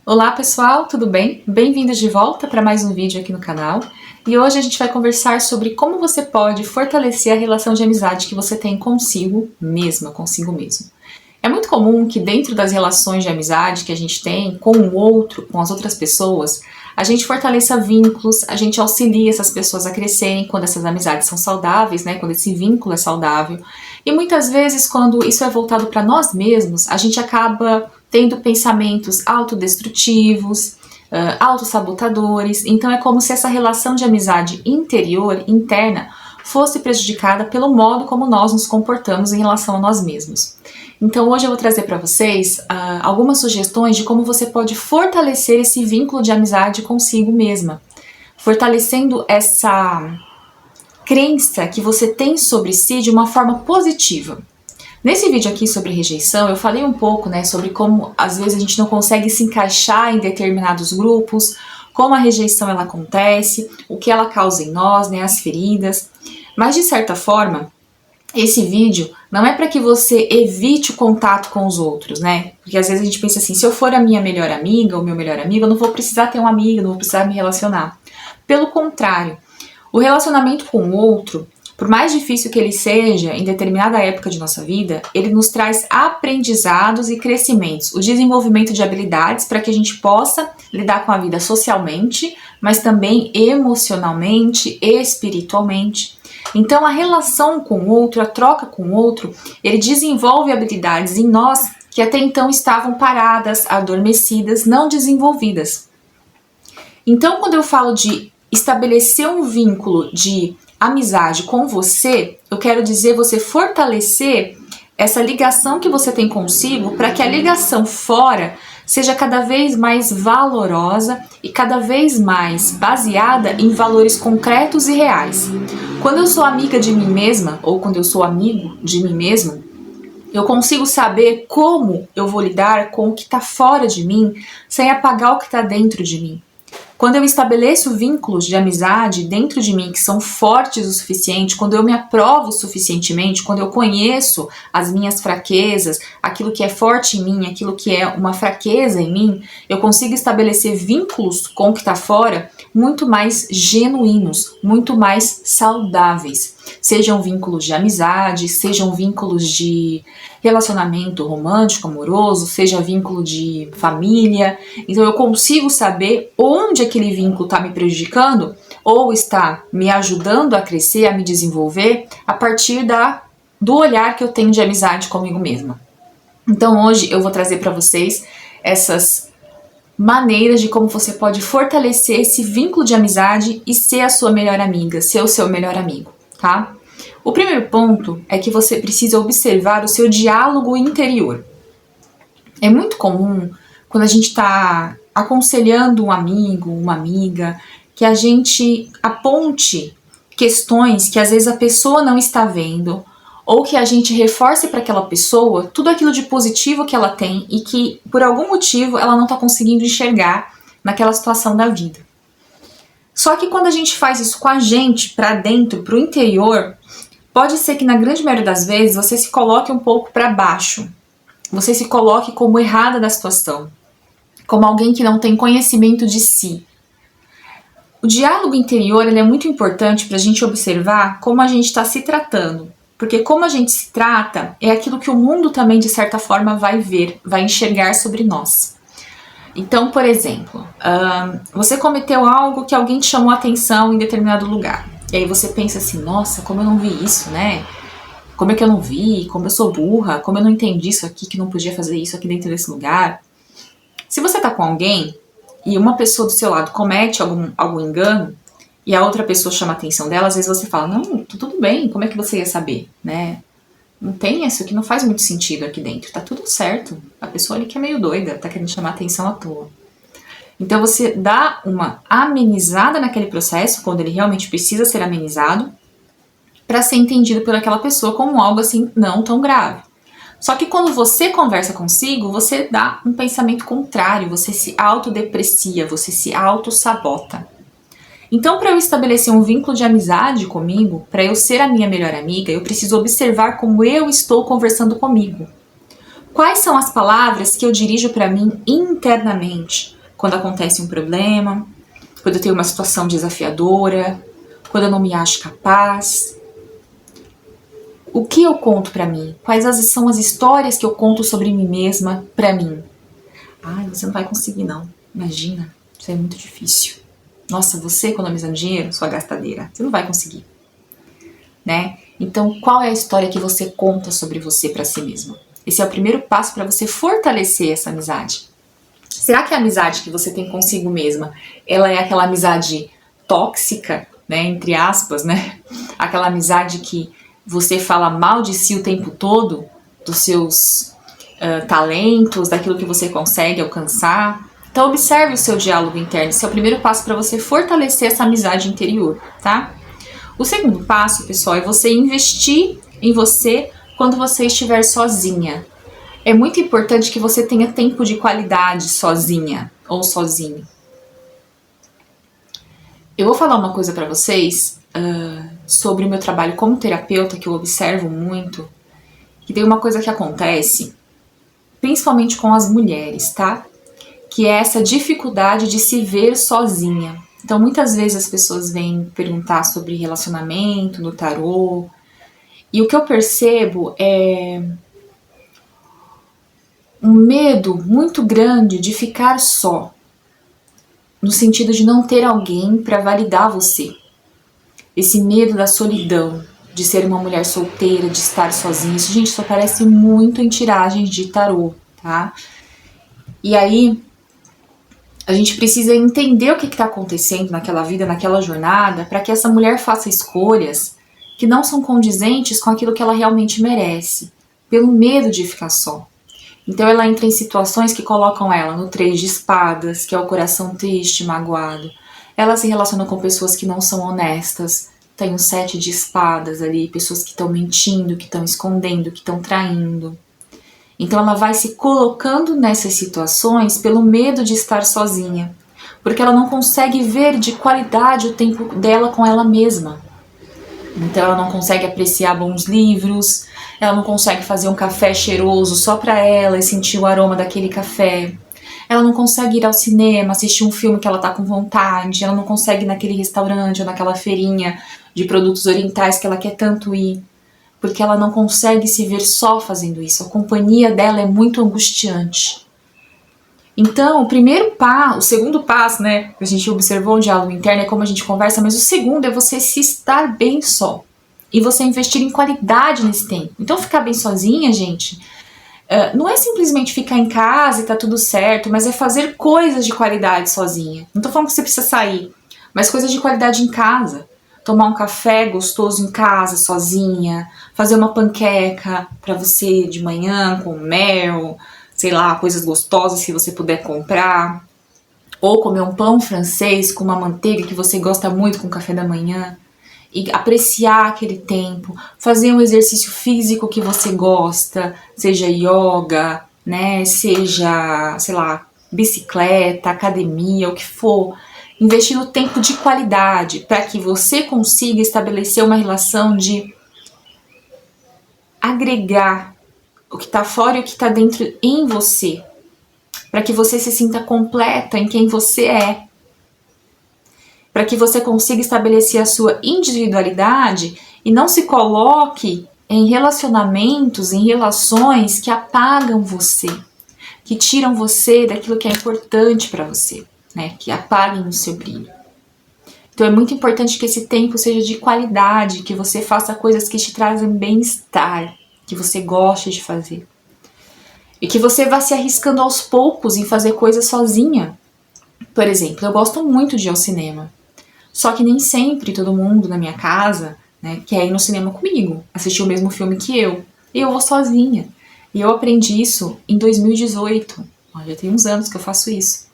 Olá pessoal, tudo bem? Bem-vindos de volta para mais um vídeo aqui no canal. E hoje a gente vai conversar sobre como você pode fortalecer a relação de amizade que você tem consigo mesma, consigo mesmo. É muito comum que dentro das relações de amizade que a gente tem com o outro, com as outras pessoas, a gente fortaleça vínculos, a gente auxilia essas pessoas a crescerem quando essas amizades são saudáveis, né? Quando esse vínculo é saudável. E muitas vezes, quando isso é voltado para nós mesmos, a gente acaba tendo pensamentos autodestrutivos, autossabotadores. Então é como se essa relação de amizade interior, interna, fosse prejudicada pelo modo como nós nos comportamos em relação a nós mesmos. Então hoje eu vou trazer para vocês algumas sugestões de como você pode fortalecer esse vínculo de amizade consigo mesma, fortalecendo essa crença que você tem sobre si de uma forma positiva. Nesse vídeo aqui sobre rejeição, eu falei um pouco, né, sobre como às vezes a gente não consegue se encaixar em determinados grupos, como a rejeição ela acontece, o que ela causa em nós, né, as feridas. Mas de certa forma, esse vídeo não é para que você evite o contato com os outros, né? Porque às vezes a gente pensa assim, se eu for a minha melhor amiga ou meu melhor amigo, eu não vou precisar ter uma amiga, não vou precisar me relacionar. Pelo contrário, o relacionamento com o outro, por mais difícil que ele seja em determinada época de nossa vida, ele nos traz aprendizados e crescimentos, o desenvolvimento de habilidades para que a gente possa lidar com a vida socialmente, mas também emocionalmente, espiritualmente. Então a relação com o outro, a troca com o outro, ele desenvolve habilidades em nós que até então estavam paradas, adormecidas, não desenvolvidas. Então quando eu falo de estabelecer um vínculo de amizade com você, eu quero dizer você fortalecer essa ligação que você tem consigo para que a ligação fora seja cada vez mais valorosa e cada vez mais baseada em valores concretos e reais. Quando eu sou amiga de mim mesma, ou quando eu sou amigo de mim mesmo, eu consigo saber como eu vou lidar com o que está fora de mim, sem apagar o que está dentro de mim. Quando eu estabeleço vínculos de amizade dentro de mim que são fortes o suficiente, quando eu me aprovo suficientemente, quando eu conheço as minhas fraquezas, aquilo que é forte em mim, aquilo que é uma fraqueza em mim, eu consigo estabelecer vínculos com o que está fora muito mais genuínos, muito mais saudáveis. Sejam vínculos de amizade, sejam vínculos de relacionamento romântico, amoroso, seja vínculo de família. Então eu consigo saber onde aquele vínculo está me prejudicando ou está me ajudando a crescer, a me desenvolver a partir do olhar que eu tenho de amizade comigo mesma. Então hoje eu vou trazer para vocês essas maneiras de como você pode fortalecer esse vínculo de amizade e ser a sua melhor amiga, ser o seu melhor amigo, tá? O primeiro ponto é que você precisa observar o seu diálogo interior. É muito comum, quando a gente está aconselhando um amigo, uma amiga, que a gente aponte questões que às vezes a pessoa não está vendo, ou que a gente reforce para aquela pessoa tudo aquilo de positivo que ela tem e que, por algum motivo, ela não está conseguindo enxergar naquela situação da vida. Só que quando a gente faz isso com a gente, para dentro, para o interior, pode ser que na grande maioria das vezes você se coloque um pouco para baixo. Você se coloque como errada da situação. Como alguém que não tem conhecimento de si. O diálogo interior ele é muito importante para a gente observar como a gente está se tratando. Porque como a gente se trata, é aquilo que o mundo também, de certa forma, vai ver, vai enxergar sobre nós. Então, por exemplo, você cometeu algo que alguém te chamou a atenção em determinado lugar. E aí você pensa assim, nossa, como eu não vi isso, né? Como é que eu não vi? Como eu sou burra? Como eu não entendi isso aqui, que não podia fazer isso aqui dentro desse lugar? Se você tá com alguém e uma pessoa do seu lado comete algum engano e a outra pessoa chama a atenção dela, às vezes você fala, não, tudo bem, como é que você ia saber, né? Não tem isso aqui, não faz muito sentido aqui dentro, tá tudo certo. A pessoa ali que é meio doida, tá querendo chamar a atenção à toa. Então você dá uma amenizada naquele processo, quando ele realmente precisa ser amenizado, para ser entendido por aquela pessoa como algo assim não tão grave. Só que quando você conversa consigo, você dá um pensamento contrário, você se autodeprecia, você se autossabota. Então, para eu estabelecer um vínculo de amizade comigo, para eu ser a minha melhor amiga, eu preciso observar como eu estou conversando comigo. Quais são as palavras que eu dirijo para mim internamente quando acontece um problema, quando eu tenho uma situação desafiadora, quando eu não me acho capaz? O que eu conto para mim? Quais são as histórias que eu conto sobre mim mesma para mim? Ai, você não vai conseguir não. Imagina, isso é muito difícil. Nossa, você economizando dinheiro, sua gastadeira, você não vai conseguir, né? Então, qual é a história que você conta sobre você para si mesma? Esse é o primeiro passo para você fortalecer essa amizade. Será que a amizade que você tem consigo mesma, ela é aquela amizade tóxica, né, entre aspas, né? Aquela amizade que você fala mal de si o tempo todo, dos seus talentos, daquilo que você consegue alcançar? Então observe o seu diálogo interno. Esse é o primeiro passo para você fortalecer essa amizade interior, tá? O segundo passo, pessoal, é você investir em você quando você estiver sozinha. É muito importante que você tenha tempo de qualidade sozinha ou sozinho. Eu vou falar uma coisa para vocês sobre o meu trabalho como terapeuta, que eu observo muito, que tem uma coisa que acontece, principalmente com as mulheres, tá? Que é essa dificuldade de se ver sozinha. Então, muitas vezes as pessoas vêm perguntar sobre relacionamento no tarô, e o que eu percebo é um medo muito grande de ficar só, no sentido de não ter alguém para validar você. Esse medo da solidão, de ser uma mulher solteira, de estar sozinha, isso, gente, só aparece muito em tiragens de tarô, tá? E aí, a gente precisa entender o que está acontecendo naquela vida, naquela jornada, para que essa mulher faça escolhas que não são condizentes com aquilo que ela realmente merece, pelo medo de ficar só. Então ela entra em situações que colocam ela no 3 de espadas, que é o coração triste, magoado. Ela se relaciona com pessoas que não são honestas, tem um 7 de espadas ali, pessoas que estão mentindo, que estão escondendo, que estão traindo. Então ela vai se colocando nessas situações pelo medo de estar sozinha, porque ela não consegue ver de qualidade o tempo dela com ela mesma. Então ela não consegue apreciar bons livros, ela não consegue fazer um café cheiroso só para ela e sentir o aroma daquele café. Ela não consegue ir ao cinema, assistir um filme que ela tá com vontade, ela não consegue ir naquele restaurante ou naquela feirinha de produtos orientais que ela quer tanto ir, porque ela não consegue se ver só fazendo isso. A companhia dela é muito angustiante. Então, o segundo passo, né, que a gente observou o diálogo interno é como a gente conversa, mas o segundo é você se estar bem só. E você investir em qualidade nesse tempo. Então, ficar bem sozinha, gente, não é simplesmente ficar em casa e tá tudo certo, mas é fazer coisas de qualidade sozinha. Não tô falando que você precisa sair, mas coisas de qualidade em casa. Tomar um café gostoso em casa, sozinha, fazer uma panqueca pra você de manhã com mel, sei lá, coisas gostosas que você puder comprar, ou comer um pão francês com uma manteiga que você gosta muito com o café da manhã, e apreciar aquele tempo, fazer um exercício físico que você gosta, seja yoga, né, seja, sei lá, bicicleta, academia, o que for, investir no tempo de qualidade para que você consiga estabelecer uma relação de agregar o que está fora e o que está dentro em você, para que você se sinta completa em quem você é, para que você consiga estabelecer a sua individualidade e não se coloque em relacionamentos, em relações que apagam você, que tiram você daquilo que é importante para você, né? Que apaguem o seu brilho. Então é muito importante que esse tempo seja de qualidade, que você faça coisas que te trazem bem-estar, que você goste de fazer. E que você vá se arriscando aos poucos em fazer coisas sozinha. Por exemplo, eu gosto muito de ir ao cinema. Só que nem sempre todo mundo na minha casa, né, quer ir no cinema comigo, assistir o mesmo filme que eu. E eu vou sozinha. E eu aprendi isso em 2018. Já tem uns anos que eu faço isso.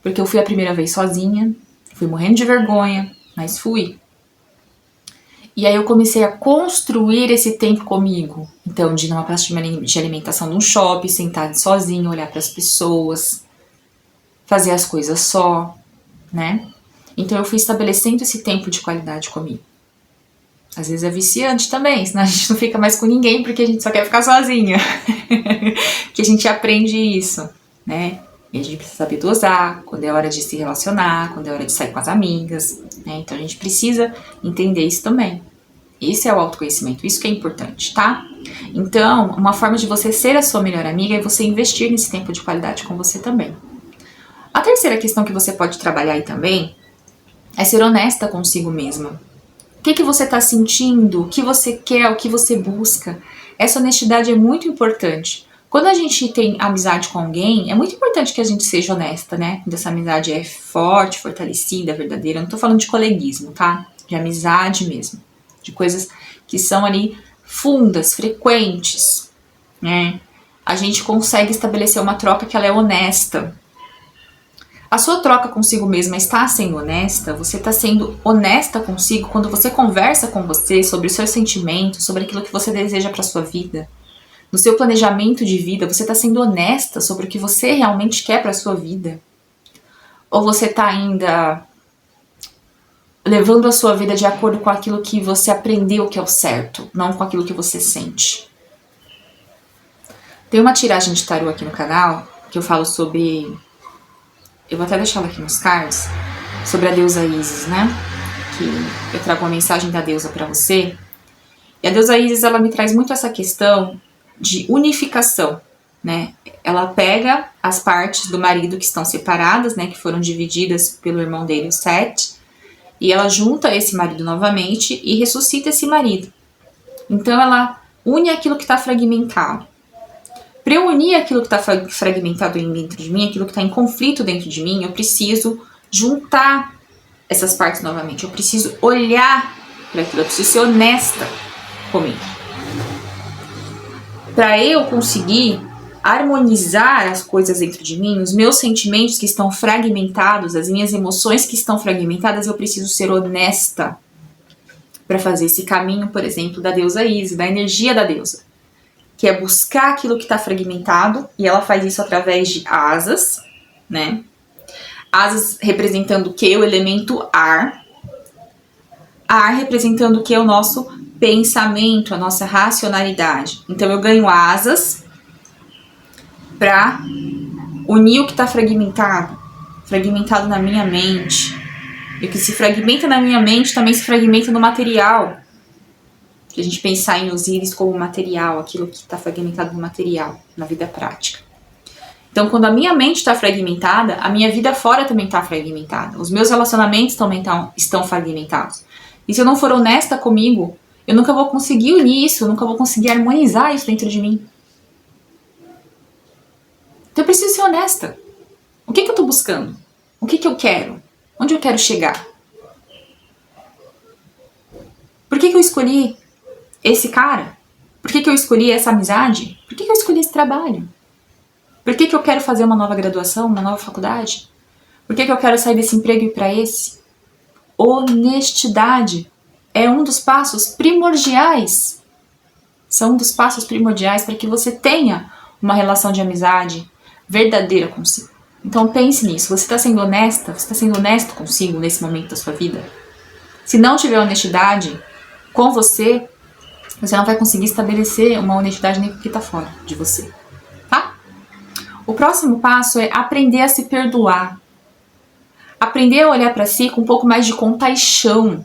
Porque eu fui a primeira vez sozinha, fui morrendo de vergonha, mas fui. E aí eu comecei a construir esse tempo comigo. Então, de ir numa praça de alimentação num shopping, sentar sozinho, olhar para as pessoas, fazer as coisas só, né? Então eu fui estabelecendo esse tempo de qualidade comigo. Às vezes é viciante também, senão a gente não fica mais com ninguém porque a gente só quer ficar sozinha. que a gente aprende isso, né? E a gente precisa saber dosar, quando é hora de se relacionar, quando é hora de sair com as amigas, né? Então a gente precisa entender isso também. Esse é o autoconhecimento, isso que é importante, tá? Então, uma forma de você ser a sua melhor amiga é você investir nesse tempo de qualidade com você também. A terceira questão que você pode trabalhar aí também é ser honesta consigo mesma. O que você está sentindo, o que você quer, o que você busca. Essa honestidade é muito importante. Quando a gente tem amizade com alguém, é muito importante que a gente seja honesta, né? Quando essa amizade é forte, fortalecida, verdadeira. Eu não tô falando de coleguismo, tá? De amizade mesmo. De coisas que são ali fundas, frequentes, né? A gente consegue estabelecer uma troca que ela é honesta. A sua troca consigo mesma está sendo honesta? Você está sendo honesta consigo quando você conversa com você sobre os seus sentimentos, sobre aquilo que você deseja para sua vida? No seu planejamento de vida, você está sendo honesta sobre o que você realmente quer para sua vida? Ou você está ainda levando a sua vida de acordo com aquilo que você aprendeu que é o certo, não com aquilo que você sente? Tem uma tiragem de tarô aqui no canal que eu falo sobre... Eu vou até deixar ela aqui nos cards, sobre a deusa Isis, né? Que eu trago uma mensagem da deusa para você. E a deusa Isis, ela me traz muito essa questão de unificação, né? Ela pega as partes do marido que estão separadas, né? Que foram divididas pelo irmão dele, o Sete, e ela junta esse marido novamente e ressuscita esse marido. Então ela une aquilo que está fragmentado. Para eu unir aquilo que está fragmentado dentro de mim, aquilo que está em conflito dentro de mim, eu preciso juntar essas partes novamente. Eu preciso olhar para aquilo, eu preciso ser honesta comigo. Para eu conseguir harmonizar as coisas dentro de mim, os meus sentimentos que estão fragmentados, as minhas emoções que estão fragmentadas, eu preciso ser honesta para fazer esse caminho, por exemplo, da deusa Isis, da energia da deusa, que é buscar aquilo que está fragmentado, e ela faz isso através de asas, né? Asas representando o que? O elemento ar. Ar representando o que? O nosso pensamento, a nossa racionalidade. Então eu ganho asas para unir o que está fragmentado na minha mente. E o que se fragmenta na minha mente também se fragmenta no material. Se a gente pensar em Osíris como material, aquilo que está fragmentado no material, na vida prática. Então, quando a minha mente está fragmentada, a minha vida fora também está fragmentada. Os meus relacionamentos também estão fragmentados. E se eu não for honesta comigo, eu nunca vou conseguir unir isso, eu nunca vou conseguir harmonizar isso dentro de mim. Então eu preciso ser honesta. O que eu estou buscando? O que eu quero? Onde eu quero chegar? Por que eu escolhi esse cara? Por que eu escolhi essa amizade? Por que eu escolhi esse trabalho? Por que eu quero fazer uma nova graduação, uma nova faculdade? Por que eu quero sair desse emprego e ir para esse? Honestidade é um dos passos primordiais. São um dos passos primordiais para que você tenha uma relação de amizade verdadeira consigo. Então pense nisso. Você está sendo honesta? Você está sendo honesto consigo nesse momento da sua vida? Se não tiver honestidade com você, você não vai conseguir estabelecer uma honestidade nem com o que está fora de você. Tá? O próximo passo é aprender a se perdoar. Aprender a olhar para si com um pouco mais de compaixão.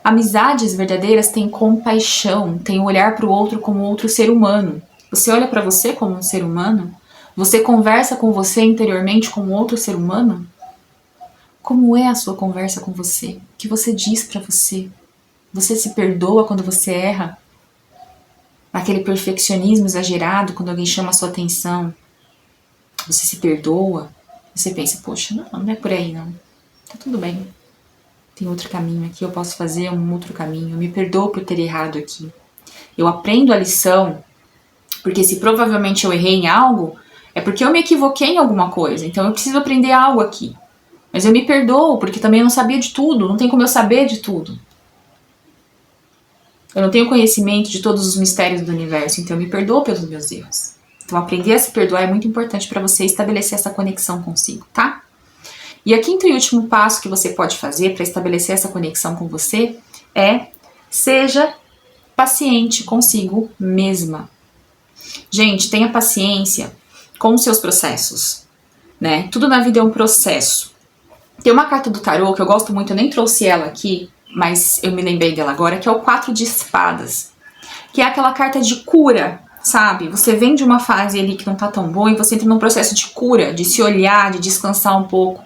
Amizades verdadeiras têm compaixão, têm olhar para o outro como outro ser humano. Você olha para você como um ser humano? Você conversa com você interiormente como outro ser humano? Como é a sua conversa com você? O que você diz para você? Você se perdoa quando você erra? Aquele perfeccionismo exagerado quando alguém chama a sua atenção? Você se perdoa? Você pensa, poxa, não é por aí não. Tá tudo bem. Tem outro caminho aqui, eu posso fazer um outro caminho. Eu me perdoo por ter errado aqui. Eu aprendo a lição, porque se provavelmente eu errei em algo, é porque eu me equivoquei em alguma coisa. Então eu preciso aprender algo aqui. Mas eu me perdoo, porque também eu não sabia de tudo. Não tem como eu saber de tudo. Eu não tenho conhecimento de todos os mistérios do universo. Então eu me perdoo pelos meus erros. Então aprender a se perdoar é muito importante para você estabelecer essa conexão consigo, tá? E o quinto e último passo que você pode fazer para estabelecer essa conexão com você é: seja paciente consigo mesma. Gente, tenha paciência com os seus processos, né? Tudo na vida é um processo. Tem uma carta do tarô que eu gosto muito, eu nem trouxe ela aqui, mas eu me lembrei dela agora, que é o 4 de espadas. Que é aquela carta de cura, sabe? Você vem de uma fase ali que não tá tão boa e você entra num processo de cura, de se olhar, de descansar um pouco.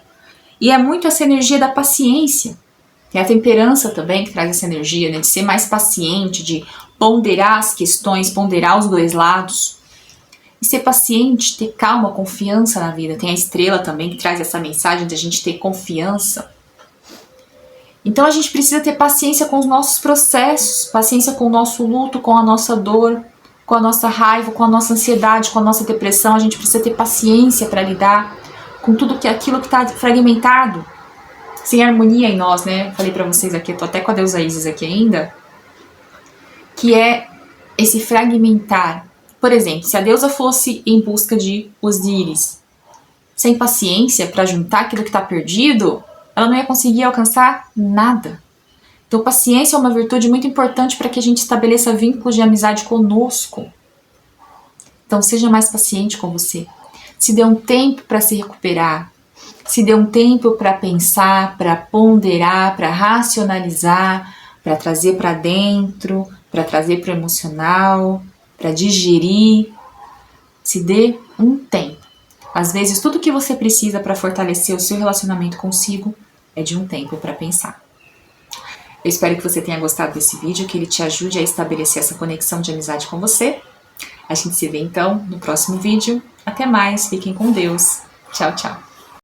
E é muito essa energia da paciência. Tem a temperança também que traz essa energia, né? De ser mais paciente, de ponderar as questões, ponderar os dois lados. E ser paciente, ter calma, confiança na vida. Tem a estrela também que traz essa mensagem de a gente ter confiança. Então a gente precisa ter paciência com os nossos processos, paciência com o nosso luto, com a nossa dor, com a nossa raiva, com a nossa ansiedade, com a nossa depressão. A gente precisa ter paciência para lidar com tudo aquilo que está fragmentado, sem harmonia em nós, né? Falei para vocês aqui, eu tô até com a deusa Isis aqui ainda, que é esse fragmentar. Por exemplo, se a deusa fosse em busca de Osíris, sem paciência para juntar aquilo que está perdido, ela não ia conseguir alcançar nada. Então, paciência é uma virtude muito importante para que a gente estabeleça vínculos de amizade conosco. Então, seja mais paciente com você. Se dê um tempo para se recuperar. Se dê um tempo para pensar, para ponderar, para racionalizar, para trazer para dentro, para trazer para o emocional, para digerir. Se dê um tempo. Às vezes, tudo que você precisa para fortalecer o seu relacionamento consigo é de um tempo para pensar. Eu espero que você tenha gostado desse vídeo, que ele te ajude a estabelecer essa conexão de amizade com você. A gente se vê então no próximo vídeo. Até mais, fiquem com Deus. Tchau, tchau.